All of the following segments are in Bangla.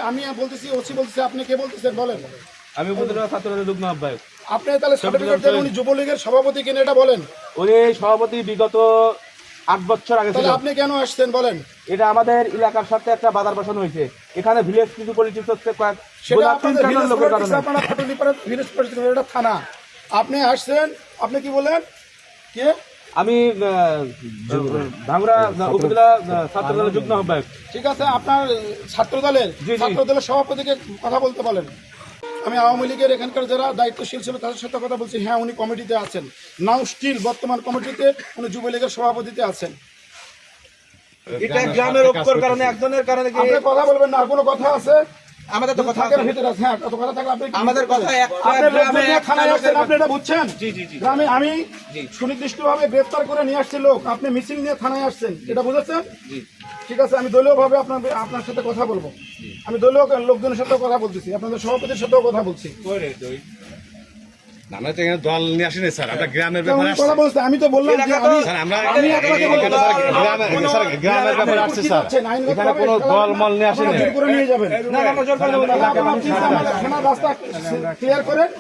আমি বলতেছি ওসি বলতেছি, আপনি কে বলতেছেন বলেন? আমি উপজেলা ছাত্রদলের যুগ্ম আহ্বায়ক। আপনি তাহলে সার্টিফিকেট দেন, উনি যুবলীগের সভাপতি কিনা এটা বলেন। উনি সভাপতি বিগত 8 বছর আগে ছিল। তাহলে আপনি কেন আসছেন বলেন? এটা আমাদের এলাকার সাথে একটা বাজার বসানো হয়েছে। এখানে ভিলেজ কিছু পলিটিক্স হচ্ছে, সেটা আপনাদের আপনারা ফটোলিপাড়া ভিলেজ পরিস্থিতি, এটা থানা। আপনি আসছেন, আপনি কি বলেন? কে? আমি ভাঙ্গুড়া উপজেলা ছাত্রদলের যুগ্ম আহ্বায়ক। ঠিক আছে, আপনার ছাত্রদলের সভাপতিকে কথা বলতে বলেন। আমি আওয়ামী লীগের এখানকার যারা দায়িত্বশীল ছিল তাদের সাথে কথা বলছি। হ্যাঁ, উনি কমিটিতে আছেন, নাও স্টিল বর্তমান কমিটিতে উনি যুবলীগের সভাপতিতে আছেন। এটা গ্রামের ঐক্যর কারণে, একজনের কারণে আপনি কথা বলবেন না। আর কোনো কথা আছে? আমাদের তো কথা ভিতরে আছে। হ্যাঁ, কত কথা থাকলে আপনি আমাদের কথা থানায় আসছেন, আপনি এটা বুঝছেন? গ্রামে আমি সুনির্দিষ্টভাবে গ্রেফতার করে নিয়ে আসছি লোক, আপনি মিছিল নিয়ে থানায় আসছেন, এটা বুঝেছেন? ঠিক আছে, আমি দলীয় ভাবে আপনার সাথে কথা বলবো। আমি দলীয় লোকজনের সাথেও কথা বলতেছি, আপনাদের সভাপতির সাথেও কথা বলছি। দল নিয়ে আসেনি স্যার, আমরা গ্রামের ব্যাপারে কথা বলছি। আমি তো বললাম যে গ্রামের ব্যাপারে আসছি স্যার, এখানে কোনো দল মল নিয়ে আসেনি। করে নিয়ে যাবেন রাস্তা ক্লিয়ার করেন।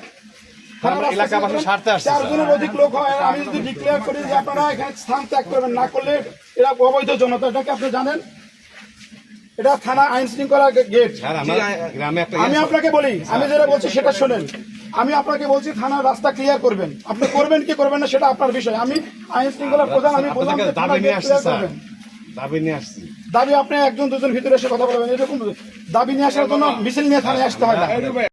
এলাকাবাসীর স্বার্থে আসছে। 4 জনের অধিক লোক হয়, আমি যদি ডিক্লেয়ার করি যে আপনারা এখানে স্থান ত্যাগ করবেন, না করলে এরা অবৈধ জনতা, এটাকে আপনি জানেন? এটা থানা আইন শৃঙ্খলা গেট। আমি আপনাকে বলি, আমি যেটা বলছি সেটা শোনেন। আমি আপনাকে বলছি থানার রাস্তা ক্লিয়ার করবেন, আপনি করবেন কি করবেন না সেটা আপনার বিষয়। আমি আইন শৃঙ্খলার প্রধান, আমি বললাম দাবি আপনি 1-2 জন ভিতরে এসে কথা বলবেন। এরকম দাবি নিয়ে আসার জন্য মিছিল নিয়ে থানায় আসতে হয় না।